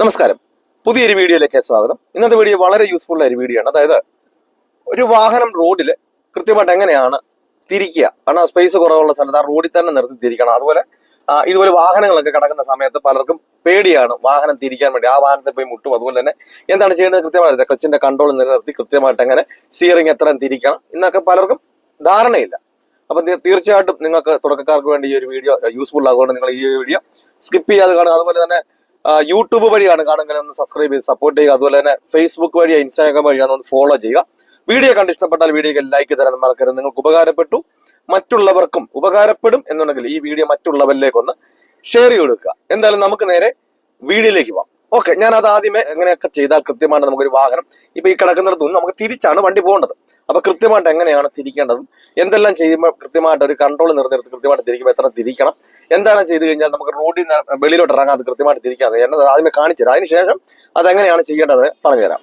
നമസ്കാരം. പുതിയൊരു വീഡിയോയിലേക്ക് സ്വാഗതം. ഇന്നത്തെ വീഡിയോ വളരെ യൂസ്ഫുൾ ആയ ഒരു വീഡിയോ ആണ്. അതായത് ഒരു വാഹനം റോഡിൽ കൃത്യമായിട്ട് എങ്ങനെയാണ് തിരിക്കുക. കാരണം സ്പേസ് കുറവുള്ള സ്ഥലത്ത് ആ റോഡിൽ തന്നെ നിർത്തി തിരിക്കണം. അതുപോലെ ഇതുപോലെ വാഹനങ്ങളൊക്കെ കിടക്കുന്ന സമയത്ത് പലർക്കും പേടിയാണ് വാഹനം തിരിക്കാൻ വേണ്ടി. ആ വാഹനത്തെ പോയി മുട്ടും. അതുപോലെ തന്നെ എന്താണ് ചെയ്യേണ്ടത് കൃത്യമായിട്ട് ക്ലച്ചിന്റെ കൺട്രോൾ നിലനിർത്തി കൃത്യമായിട്ട് എങ്ങനെ സ്റ്റിയറിംഗ് എത്ര തിരിക്കണം എന്നൊക്കെ പലർക്കും ധാരണയില്ല. അപ്പൊ തീർച്ചയായിട്ടും നിങ്ങൾക്ക് തുടക്കക്കാർക്ക് വേണ്ടി ഈ ഒരു വീഡിയോ യൂസ്ഫുൾ ആകുകൊണ്ട് നിങ്ങൾ ഈ വീഡിയോ സ്കിപ്പ് ചെയ്യാതെ കാണുക. അതുപോലെ തന്നെ യൂട്യൂബ് വഴിയാണ് കാണുമെങ്കിൽ ഒന്ന് സബ്സ്ക്രൈബ് ചെയ്ത് സപ്പോർട്ട് ചെയ്യുക. അതുപോലെ തന്നെ ഫേസ്ബുക്ക് വഴിയോ ഇൻസ്റ്റാഗ്രാം വഴിയോ ഒന്ന് ഫോളോ ചെയ്യുക. വീഡിയോ കണ്ട് ഇഷ്ടപ്പെട്ടാൽ വീഡിയോക്ക് ലൈക്ക് തരാൻ മറക്കരുത്. നിങ്ങൾക്ക് ഉപകാരപ്പെട്ടു, മറ്റുള്ളവർക്കും ഉപകാരപ്പെടും എന്നുണ്ടെങ്കിൽ ഈ വീഡിയോ മറ്റുള്ളവരിലേക്ക് ഒന്ന് ഷെയർ ചെയ്ത് കൊടുക്കുക. എന്തായാലും നമുക്ക് നേരെ വീഡിയോയിലേക്ക് പോകാം. ഓക്കെ, ഞാൻ അത് ആദ്യമേ എങ്ങനെയൊക്കെ ചെയ്താൽ കൃത്യമായിട്ട് നമുക്കൊരു വാഹനം ഇപ്പൊ ഈ കിടക്കുന്നിടത്തു നിന്ന് നമുക്ക് തിരിച്ചാണ് വണ്ടി പോകേണ്ടത്. അപ്പൊ കൃത്യമായിട്ട് എങ്ങനെയാണ് തിരിക്കേണ്ടതും എന്തെല്ലാം ചെയ്യുമ്പോൾ കൃത്യമായിട്ട് ഒരു കൺട്രോൾ നിർത്തി കൃത്യമായിട്ട് തിരിക്കുമ്പോൾ എത്ര തിരിക്കണം, എന്താണ് ചെയ്ത് കഴിഞ്ഞാൽ നമുക്ക് റോഡിൽ വെളിയിലോട്ട് ഇറങ്ങാതെ കൃത്യമായിട്ട് തിരിക്കാതെ എന്നത് ആദ്യമേ കാണിച്ചു തരാം. അതിനുശേഷം അതെങ്ങനെയാണ് ചെയ്യേണ്ടത് പറഞ്ഞുതരാം.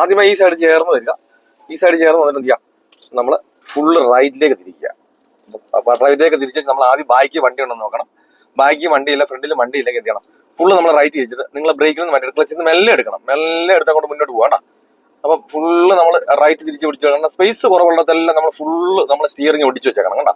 ആദ്യമേ ഈ സൈഡ് ചേർന്ന് വരിക. ഈ സൈഡ് ചേർന്ന് വന്നിട്ട് എന്ത് ചെയ്യാം, നമ്മള് ഫുള്ള് റൈറ്റിലേക്ക് തിരിക്കുക. അപ്പൊ റൈറ്റിലേക്ക് തിരിച്ചിട്ട് നമ്മൾ ആദ്യം ബാക്കി വണ്ടി ഉണ്ടെന്ന് നോക്കണം. ബാക്കി വണ്ടിയില്ല, ഫ്രണ്ടിൽ വണ്ടിയില്ലെങ്കിൽ എന്ത് ചെയ്യണം, ഫുള്ള് നമ്മൾ റൈറ്റ് തിരിച്ചിട്ട് നിങ്ങൾ ബ്രേക്കിൽ നിന്ന് വണ്ടി ക്ലച്ചിൽ നിന്ന് മെല്ലെ എടുക്കണം. മെല്ലെ എടുത്തങ്ങോട്ട് മുന്നോട്ട് പോകണ്ട. അപ്പൊ ഫുള്ള് നമ്മൾ റൈറ്റ് തിരിച്ച് പിടിച്ചു വെക്കണം. സ്പേസ് കുറവുള്ളതെല്ലാം നമ്മൾ ഫുള്ള് നമ്മൾ സ്റ്റിയറിംഗ് ഒടിച്ചു വെച്ചേക്കണം. കണ്ട,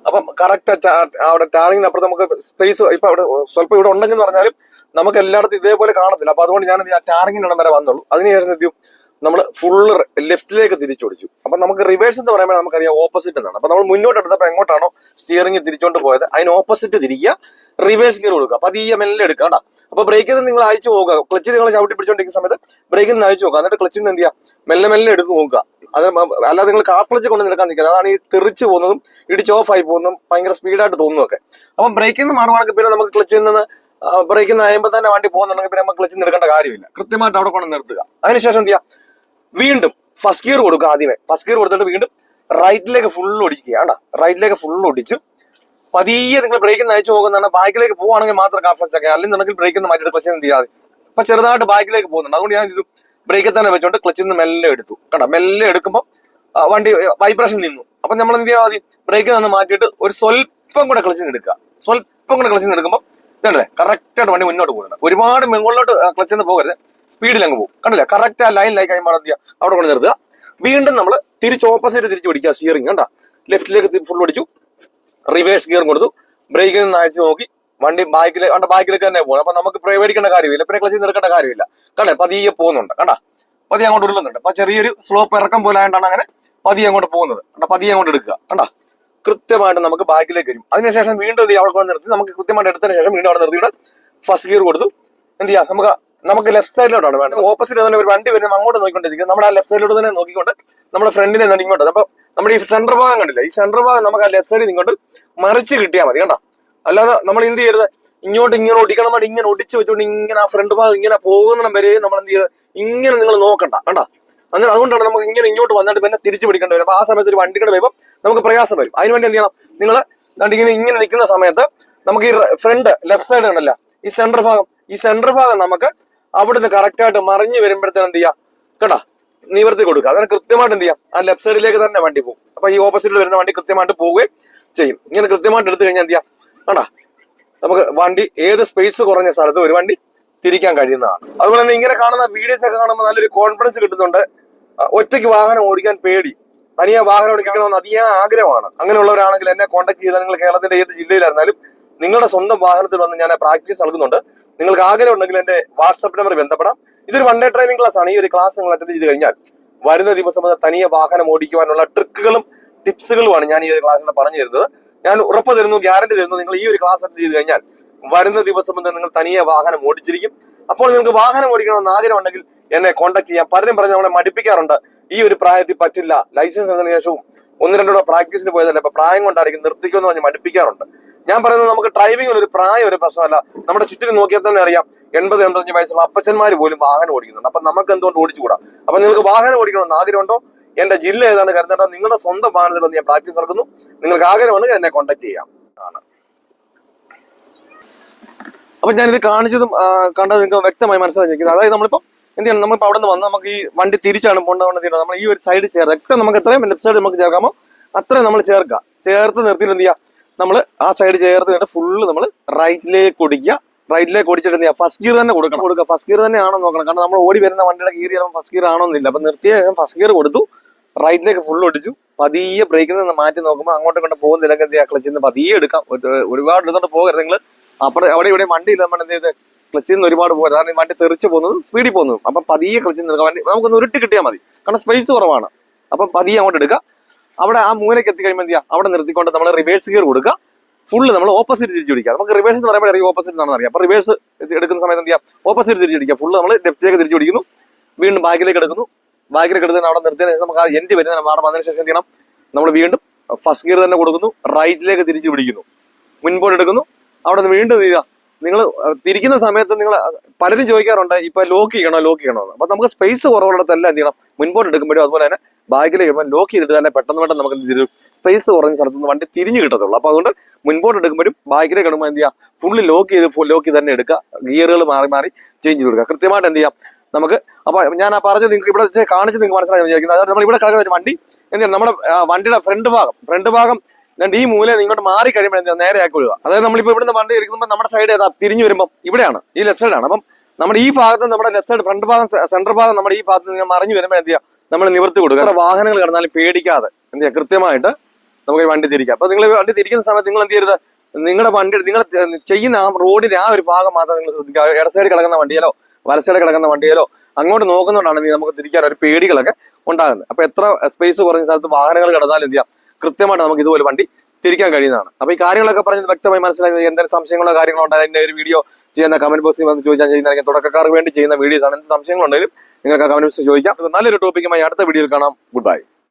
അപ്പം കറക്റ്റ് അവിടെ ടാറിങ്ങിനപ്പുറത്ത് നമുക്ക് സ്പേസ് ഇപ്പൊ അവിടെ സ്വല്പം ഇവിടെ ഉണ്ടെങ്കിൽ പറഞ്ഞാലും നമുക്ക് എല്ലായിടത്തും ഇതേപോലെ കാണത്തില്ല. അപ്പൊ അതുകൊണ്ട് ഞാൻ ടാറിങ്ങിനിടം വരെ വന്നുള്ളൂ. അതിനുശേഷം എന്ത് ചെയ്യും, നമ്മൾ ഫുള്ള് ലെഫ്റ്റിലേക്ക് തിരിച്ചോടിച്ചു. അപ്പൊ നമുക്ക് റിവേഴ്സ് എന്ന് പറയുമ്പോൾ നമുക്കറിയാം ഓപ്പോസിറ്റ് എന്നാണ്. അപ്പൊ നമ്മൾ മുന്നോട്ട് എടുത്തപ്പോൾ എങ്ങോട്ടാണോ സ്റ്റിയറിംഗ് തിരിച്ചോണ്ട് പോയത് അതിന് ഓപ്പോസിറ്റ് തിരിക്കുക, റിവേഴ്സ് ഗിയർ കൊടുക്കുക. അപ്പൊ അത് ഈ മെല്ലെ എടുക്കുക. അപ്പൊ ബ്രേക്കിൽ നിന്ന് നിങ്ങൾ അയച്ചു നോക്കുക. ക്ലച്ചിൽ നിങ്ങൾ ചവിട്ടി പിടിച്ചോണ്ടിരിക്കുന്ന സമയത്ത് ബ്രേക്കിൽ നിന്ന് അയച്ചു നോക്കുക. എന്നിട്ട് ക്ലച്ചിൽ നിന്ന് എന്ത് ചെയ്യുക, മെല്ലെ മെല്ലെ എടുത്ത് നോക്കുക. അത് അല്ലാതെ നിങ്ങൾ കാർ ക്ലച്ച് കൊണ്ട് നിൽക്കാൻ നിൽക്കുന്നത്. അതാണ് ഈ തെറിച്ച് പോകുന്നതും ഇടിച്ച് ഓഫ് ആയി പോകുന്നതും ഭയങ്കര സ്പീഡായിട്ട് തോന്നുന്നതൊക്കെ. അപ്പം ബ്രേക്കിൽ നിന്ന് മാറുവാണെങ്കിൽ പിന്നെ നമുക്ക് ക്ലച്ചിൽ നിന്ന് ബ്രേക്കിൽ നിന്ന് അയമ്പോൾ തന്നെ വണ്ടി പോകുന്നുണ്ടെങ്കിൽ പിന്നെ നമുക്ക് ക്ലച്ചിൽ നിന്ന് എടുക്കേണ്ട കാര്യമില്ല. കൃത്യമായിട്ട് അവിടെ കൊണ്ട് നിർത്തുക. അതിനുശേഷം എന്ത് ചെയ്യുക, വീണ്ടും ഫസ്റ്റ് ഗിയർ കൊടുക്കുക. ആദ്യമേ ഫസ്റ്റ് ഗിയർ കൊടുത്തിട്ട് വീണ്ടും റൈറ്റിലേക്ക് ഫുള്ള് ഒടിക്കുക. കേട്ടോ, റൈറ്റിലേക്ക് ഫുള്ള് ഒടിച്ച് പതിയെ നിങ്ങൾ ബ്രേക്കിൽ നിന്ന് അയച്ചു പോകുന്നതാണ്. ബാക്കിലേക്ക് പോവുകയാണെങ്കിൽ മാത്രം കാർ ക്ലച്ച് ഒക്കെ, അല്ലെന്നുണ്ടെങ്കിൽ ബ്രേക്കിൽ നിന്ന് മാറ്റിയിട്ട് ക്ലച്ചിൽ നിന്ന് ചെയ്യാതെ. ഇപ്പൊ ചെറുതായിട്ട് ബാക്കിലേക്ക് പോകുന്നുണ്ട്. അതുകൊണ്ട് ഞാൻ ഇത് ബ്രേക്കിൽ തന്നെ വെച്ചോണ്ട് ക്ലച്ചിൽ നിന്ന് മെല്ലെ എടുത്തു. കേട്ടോ, മെല്ലെ എടുക്കുമ്പോൾ വണ്ടി വൈബ്രേഷൻ നിന്നു. അപ്പൊ നമ്മൾ എന്ത് ചെയ്യാതെ ബ്രേക്കിൽ നിന്ന് മാറ്റിയിട്ട് ഒരു സ്വല്പം കൂടെ ക്ലച്ചിൽ നിന്ന് എടുക്കുക. സ്വല്പം കൂടെ ക്ലച്ചിൽ നിന്ന് എടുക്കുമ്പോൾ ഇതല്ലേ കറക്റ്റായിട്ട് വണ്ടി മുന്നോട്ട് പോകുന്നുണ്ട്. ഒരുപാട് മുകളിലോട്ട് ക്ലച്ചിൽ നിന്ന് പോകരുത്, സ്പീഡിൽ അങ്ങ് പോകും. കണ്ടില്ലേ, കറക്റ്റ് ആ ലൈനിലായി കഴിയുമ്പോൾ എന്ത് ചെയ്യുക, അവിടെ കൊണ്ട് നിർത്തുക. വീണ്ടും നമ്മൾ തിരിച്ച് ഓപ്പോസിറ്റ് തിരിച്ച് പിടിക്കുക. സ്റ്റിയറിംഗ് കണ്ട ലെഫ്റ്റിലേക്ക് ഫുൾ ഒടിച്ചു, റിവേഴ്സ് ഗിയർ കൊടുത്തു, ബ്രേക്കിൽ നിന്ന് അയച്ചു നോക്കി വണ്ടി ബാക്കിലേക്ക് തന്നെ പോകും. അപ്പൊ നമുക്ക് പേടിക്കേണ്ട കാര്യമില്ല, പിന്നെ ക്ലച്ചിൽ നിർക്കേണ്ട കാര്യമില്ല. കണ്ടേ പതിയെ പോകുന്നുണ്ട്. കണ്ട പതിയെ അങ്ങോട്ട് ഉരുളുന്നുണ്ട്. അപ്പൊ ചെറിയൊരു സ്ലോപ്പ് ഇറക്കം പോലെ ആയിട്ടാണ് അങ്ങനെ പതിയെ അങ്ങോട്ട് പോകുന്നത്. കണ്ട പതിയെ അങ്ങോട്ട് എടുക്കുക. കണ്ട കൃത്യമായിട്ട് നമുക്ക് ബാക്കിലേക്ക് വരും. അതിനുശേഷം വീണ്ടും അവിടെ കൊണ്ട് നിർത്തി നമുക്ക് കൃത്യമായിട്ട് എടുത്തതിന് ശേഷം വീണ്ടും അവിടെ നിർത്തിയിട്ട് ഫസ്റ്റ് ഗിയർ കൊടുത്തു. എന്ത് ചെയ്യാം, നമുക്ക് ലെഫ്റ്റ് സൈഡിലോട്ടാണ് വേണ്ടത്. ഓപ്പോസിറ്റ് തന്നെ ഒരു വണ്ടി വരുന്നത് അങ്ങോട്ട് നോക്കിക്കൊണ്ടിരിക്കും. നമ്മുടെ ആ ലെഫ്റ്റ് സൈഡിലോട്ട് തന്നെ നോക്കിക്കൊണ്ട് നമ്മുടെ ഫ്രണ്ടിനെ തന്നെ ഇങ്ങോട്ട്. അപ്പൊ നമ്മുടെ ഈ സെൻട്രൽ ഭാഗം കണ്ടില്ല, ഈ സെൻട്രൽ ഭാഗം നമുക്ക് ആ ലെഫ്റ്റ് സൈഡിൽ ഇങ്ങോട്ട് മറിച്ച് കിട്ടിയാൽ മതി. കണ്ട, അല്ലാതെ നമ്മൾ എന്ത് ചെയ്യരുത്, ഇങ്ങനെ ഒടിക്കണം വേണ്ടി ഇങ്ങനെ ഒടിച്ചു വെച്ചുകൊണ്ട് ഇങ്ങനെ ആ ഫ്രണ്ട് ഭാഗം ഇങ്ങനെ പോകുന്നിടം വരെ നമ്മൾ എന്ത് ചെയ്ത് ഇങ്ങനെ നിങ്ങൾ നോക്കണ്ട. കണ്ട, അങ്ങനെ അതുകൊണ്ടാണ് നമുക്ക് ഇങ്ങനെ ഇങ്ങോട്ട് വന്നിട്ട് പിന്നെ തിരിച്ചു പിടിക്കേണ്ടി വരും. അപ്പൊ ആ സമയത്ത് ഒരു വണ്ടിയുടെ വരുമ്പോൾ നമുക്ക് പ്രയാസം വരും. അതിനുവേണ്ടി എന്ത് ചെയ്യണം, നിങ്ങൾ ഇങ്ങനെ നിൽക്കുന്ന സമയത്ത് നമുക്ക് ഈ ഫ്രണ്ട് ലെഫ്റ്റ് സൈഡ് ഉണ്ടല്ലോ, ഈ സെൻട്രൽ ഭാഗം നമുക്ക് അവിടുന്ന് കറക്റ്റായിട്ട് മറിഞ്ഞു വരുമ്പോഴത്തേനും എന്ത് ചെയ്യാം, കേട്ടാ നിവർത്തി കൊടുക്കുക. അതിന് കൃത്യമായിട്ട് എന്ത് ചെയ്യാം, ആ ലെഫ്റ്റ് സൈഡിലേക്ക് തന്നെ വണ്ടി പോകും. അപ്പൊ ഈ ഓപ്പോസിറ്റിൽ വരുന്ന വണ്ടി കൃത്യമായിട്ട് പോവുകയും ചെയ്യും. ഇങ്ങനെ കൃത്യമായിട്ട് എടുത്തു കഴിഞ്ഞാൽ എന്ത് ചെയ്യാം, കേട്ടാ നമുക്ക് വണ്ടി ഏത് സ്പേസ് കുറഞ്ഞ സ്ഥലത്ത് ഒരു വണ്ടി തിരിക്കാൻ കഴിയുന്നതാണ്. അതുപോലെ തന്നെ ഇങ്ങനെ കാണുന്ന വീഡിയോസ് ഒക്കെ കാണുമ്പോൾ നല്ലൊരു കോൺഫിഡൻസ് കിട്ടുന്നുണ്ട്. ഒറ്റയ്ക്ക് വാഹനം ഓടിക്കാൻ പേടി, തനിയെ വാഹനം ഓടിക്കണമെന്ന് അതിയാ ആഗ്രഹമാണ്. അങ്ങനെയുള്ളവരാണെങ്കിൽ എന്നെ കോൺടാക്ട് ചെയ്താൽ നിങ്ങൾ കേരളത്തിന്റെ ഏത് ജില്ലയിലായിരുന്നാലും നിങ്ങളുടെ സ്വന്തം വാഹനത്തിൽ വന്ന് ഞാൻ പ്രാക്ടീസ് നൽകുന്നുണ്ട്. നിങ്ങൾക്ക് ആഗ്രഹം ഉണ്ടെങ്കിൽ എന്റെ വാട്സ്ആപ്പ് നമ്പർ ബന്ധപ്പെടാം. ഇതൊരു 1 ഡേ ട്രെയിനിങ് ക്ലാസ് ആണ്. ഈ ഒരു ക്ലാസ് നിങ്ങൾ അറ്റൻഡ് ചെയ്ത് കഴിഞ്ഞാൽ വരുന്ന ദിവസം തനിയെ വാഹനം ഓടിക്കുവാനുള്ള ട്രിക്കുകളും ടിപ്സുകളുമാണ് ഞാൻ ഈ ഒരു ക്ലാസ്സിൽ പറഞ്ഞു തരുന്നത്. ഞാൻ ഉറപ്പ് തരുന്നു, ഗ്യാരണ്ടി തരുന്നു, നിങ്ങൾ ഈ ഒരു ക്ലാസ് അറ്റൻഡ് ചെയ്ത് കഴിഞ്ഞാൽ വരുന്ന ദിവസം മുതൽ നിങ്ങൾ തനിയെ വാഹനം ഓടിച്ചിരിക്കും. അപ്പോൾ നിങ്ങൾക്ക് വാഹനം ഓടിക്കണമെന്ന് ആഗ്രഹം ഉണ്ടെങ്കിൽ എന്നെ കോൺടാക്ട് ചെയ്യാം. പലരും പറഞ്ഞ് നമ്മളെ മടിപ്പിക്കാറുണ്ട്, ഈ ഒരു പ്രായത്തിൽ പറ്റില്ല, ലൈസൻസ് എടുത്തതിനു ശേഷവും 1-2 തവണ പ്രാക്ടീസിന് പോയതല്ല, ഇപ്പൊ പ്രായം കൊണ്ടായിരിക്കും നിർത്തിക്കുമെന്ന് പറഞ്ഞ് മടിപ്പിക്കാറുണ്ട്. ഞാൻ പറയുന്നത് നമുക്ക് ഡ്രൈവിംഗ് ഒരു പ്രായം ഒരു പ്രശ്നമല്ല. നമ്മുടെ ചുറ്റിനും നോക്കിയാൽ തന്നെ അറിയാം 80-85 വയസ്സുള്ള അപ്പച്ചന്മാർ പോലും വാഹനം ഓടിക്കുന്നുണ്ട്. അപ്പൊ നമുക്ക് എന്തുകൊണ്ട് ഓടിച്ചുകൂടാ? അപ്പൊ നിങ്ങൾക്ക് വാഹനം ഓടിക്കണമെന്ന് ആഗ്രഹമുണ്ടോ, എന്റെ ജില്ല ഏതാണ് കരുതേണ്ടത്, നിങ്ങളുടെ സ്വന്തം വാഹനത്തിൽ വന്ന് ഞാൻ പ്രാക്ടീസ് നടക്കുന്നു. നിങ്ങൾക്ക് ആഗ്രഹമുണ്ടെങ്കിൽ എന്നെ കോൺടാക്ട് ചെയ്യാം. അപ്പൊ ഞാനിത് കാണിച്ചതും കണ്ടത് നിങ്ങൾക്ക് വ്യക്തമായി മനസ്സിലാക്കിയിരിക്കുന്നത്. അതായത് നമ്മളിപ്പോ എന്ത് ചെയ്യണം, നമ്മളിപ്പോ അവിടെ നിന്ന് വന്ന് നമുക്ക് ഈ വണ്ടി തിരിച്ചാണ് പോകേണ്ടത്. നമ്മൾ ഈ ഒരു സൈഡ് ചേർക്കാം. നമുക്ക് എത്രയും ലെഫ്റ്റ് സൈഡ് നമുക്ക് ചേർക്കാമോ അത്രയും നമ്മൾ ചേർത്ത് നിർത്തിയിട്ട് എന്ത് ചെയ്യുക, നമ്മൾ ആ സൈഡ് ചേർത്ത് ഫുള്ള് നമ്മൾ റൈറ്റിലേക്ക് ഓടിക്കുക. റൈറ്റിലേക്ക് ഓടിച്ചിട്ട് ഫസ്റ്റ് ഗിയർ തന്നെ കൊടുക്കുക. ഫസ്റ്റ് ഗിയർ തന്നെ ആണോ നോക്കണം. കാരണം നമ്മൾ ഓടി വരുന്ന വണ്ടിയുടെ ഗിയർ ചിലപ്പോൾ ഫസ്റ്റ് ഗിയർ ആണോന്നില്ല. അപ്പൊ നിർത്തിയ ഫസ്റ്റ് ഗിയർ കൊടുത്തു, റൈറ്റിലേക്ക് ഫുൾ ഒടിച്ചു. പതിയെ ബ്രേക്കിൽ നിന്ന് മാറ്റി നോക്കുമ്പോൾ അങ്ങോട്ടും ഇങ്ങോട്ട് പോകുന്നില്ലെങ്കിൽ എന്ത് ചെയ്യുക, ക്ലച്ചിൽ നിന്ന് പതിയെ എടുക്കാം. ഒരുപാട് എടുത്തോണ്ട് പോകരുത് നിങ്ങൾ. അപ്പോൾ അവിടെ ഇവിടെ വണ്ടിയില്ല, നമ്മൾ എന്ത് ചെയ്ത് ക്ലച്ചിൽ നിന്ന് ഒരുപാട് പോകരുത്. കാരണം ഈ വണ്ടി തെറിച്ച് പോകുന്നത് സ്പീഡിൽ പോകുന്നത്. അപ്പൊ പതിയെ ക്ലച്ചിൽ നിന്ന് വണ്ടി നമുക്കൊന്ന് ഉരുട്ടി കിട്ടിയാൽ മതി, കാരണം സ്പേസ് കുറവാണ്. അപ്പൊ പതിയെ അങ്ങോട്ട് എടുക്കുക. അവിടെ ആ മൂലയ്ക്ക് എത്തിക്കഴിയുമ്പോൾ എന്ത് ചെയ്യുക, അവിടെ നിർത്തിക്കൊണ്ട് നമ്മൾ റിവേഴ്സ് ഗിയർ കൊടുക്കുക. ഫുള്ള് നമ്മൾ ഓപ്പോസിറ്റ് തിരിച്ചു പിടിക്കുക. നമുക്ക് റിവേഴ്സ് എന്ന് പറയുമ്പോൾ ഓപ്പോസിറ്റ് ആണെന്ന് അറിയാം. അപ്പൊ റിവേഴ്സ് എടുക്കുന്ന സമയത്ത് എന്ത് ചെയ്യുക, ഓപ്പോസിറ്റ് തിരിച്ചു പിടിക്കുക. ഫുള്ള് നമ്മൾ ലെഫ്റ്റിലേക്ക് തിരിച്ചു പിടിക്കുന്നു, വീണ്ടും ബാക്കിലേക്ക് എടുക്കുന്നു. ബാക്കിലേക്ക് എടുത്ത് അവിടെ നിർത്തിയതിനു ശേഷം നമുക്ക് ആ എൻഡ് വരുന്ന അവിടെ വന്നതിന് ശേഷം എന്ത് ചെയ്യണം, നമ്മൾ വീണ്ടും ഫസ്റ്റ് ഗിയർ തന്നെ കൊടുക്കുന്നു, റൈറ്റിലേക്ക് തിരിച്ചു പിടിക്കുന്നു, മുൻപോട്ട് എടുക്കുന്നു. അവിടെ നിന്ന് വീണ്ടും ചെയ്യുക. നിങ്ങൾ തിരിക്കുന്ന സമയത്ത് നിങ്ങൾ പലരും ചോദിക്കാറുണ്ട്, ഇപ്പൊ ലോക്ക് ചെയ്യണോ എന്ന്. അപ്പൊ നമുക്ക് സ്പേസ് കുറവുള്ളിടത്തെല്ലാം എന്ത് ചെയ്യണം, മുൻപോട്ട് എടുക്കുമ്പോഴും അതുപോലെ തന്നെ ബാക്കിലേക്ക് ലോക്ക് ചെയ്തിട്ട് തന്നെ പെട്ടെന്ന് നമുക്ക് സ്പേസ് കുറഞ്ഞ സ്ഥലത്ത് നിന്ന് വണ്ടി തിരിഞ്ഞു കിട്ടത്തുള്ളൂ. അപ്പൊ അതുകൊണ്ട് മുൻപോട്ട് എടുക്കുമ്പോഴും ബാക്കിലേക്ക് എടുക്കുമ്പോൾ എന്ത് ചെയ്യുക, ഫുള്ള് ലോക്ക് ചെയ്ത് തന്നെ എടുക്കുക. ഗിയറുകൾ മാറി ചേഞ്ച് ചെയ്ത് കൊടുക്കുക. കൃത്യമായിട്ട് എന്ത് ചെയ്യാം നമുക്ക്. അപ്പൊ ഞാൻ ആ പറഞ്ഞത് നിങ്ങൾക്ക് ഇവിടെ കാണിച്ച് നിങ്ങൾക്ക് മനസ്സിലായി വിചാരിക്കുന്നത്. അതായത് നമ്മൾ ഇവിടെ കിടക്കുന്ന ഒരു വണ്ടി എന്ത് ചെയ്യണം, നമ്മുടെ വണ്ടിയുടെ ഫ്രണ്ട് ഭാഗം എന്നിട്ട് ഈ മൂല ഇങ്ങോട്ട് മാറി കഴിയുമ്പോൾ എന്താ നേരെ ആക്കി വിടുക. അതായത് നമ്മളിപ്പോ ഇവിടുന്ന് വണ്ടി എടുക്കുമ്പോൾ നമ്മുടെ സൈഡ് ഏതാ തിരിഞ്ഞു വരുമ്പോൾ ഇവിടെയാണ്, ഈ ലെഫ്റ്റ് സൈഡാണ്. അപ്പം നമ്മുടെ ഈ ഭാഗത്ത് നമ്മുടെ ലെഫ്റ്റ് സൈഡ് ഫ്രണ്ട് ഭാഗം സെന്റർ ഭാഗം നമ്മുടെ ഈ ഭാഗത്ത് നിന്ന് മറിഞ്ഞു വരുമ്പോൾ എന്ത് ചെയ്യുക, നമ്മൾ നിവർത്തി കൊടുക്കുക. എത്ര വാഹനങ്ങൾ കിടന്നാലും പേടിക്കാതെ എന്ത് ചെയ്യുക, കൃത്യമായിട്ട് നമുക്ക് ഈ വണ്ടി തിരിക്കാം. അപ്പൊ നിങ്ങൾ വണ്ടി തിരിക്കുന്ന സമയത്ത് നിങ്ങൾ എന്ത് ചെയ്യരുത്, നിങ്ങളുടെ വണ്ടി നിങ്ങൾ ചെയ്യുന്ന ആ റോഡിന്റെ ആ ഒരു ഭാഗം മാത്രം നിങ്ങൾ ശ്രദ്ധിക്കുക. ഇട സൈഡ് കിടക്കുന്ന വണ്ടിയിലോ വല സൈഡ് കിടക്കുന്ന വണ്ടിയിലോ അങ്ങോട്ട് നോക്കുന്നതുകൊണ്ടാണ് നമുക്ക് തിരിക്കാൻ ഒരു പേടികളൊക്കെ ഉണ്ടാകുന്നത്. അപ്പൊ എത്ര സ്പേസ് കുറഞ്ഞ സ്ഥലത്ത് വാഹനങ്ങൾ കിടന്നാലും എന്ത് ചെയ്യാം, കൃത്യമായിട്ട് നമുക്ക് ഇതുപോലെ വണ്ടി തിരിക്കാൻ കഴിയുന്നതാണ്. അപ്പൊ ഈ കാര്യങ്ങളൊക്കെ പറഞ്ഞത് വ്യക്തമായി മനസ്സിലാക്കി. എന്തെങ്കിലും സംശയങ്ങളോ കാര്യങ്ങളോ ഉണ്ടായി അതിന്റെ ഒരു വീഡിയോ ചെയ്യുന്ന കമന്റ് ബോക്സിൽ വന്ന് ചോദിച്ചാൽ ചെയ്യുന്ന തുടക്കക്കാർക്ക് വേണ്ടി ചെയ്യുന്ന വീഡിയോസ് ആണ്. എന്ത് സംശയങ്ങളുണ്ടെങ്കിലും നിങ്ങൾക്ക് കമന്റ് ബോക്സിൽ ചോദിക്കാം. നല്ലൊരു ടോപ്പിക്കുമായി അടുത്ത വീഡിയോയിൽ കാണാം. Good bye.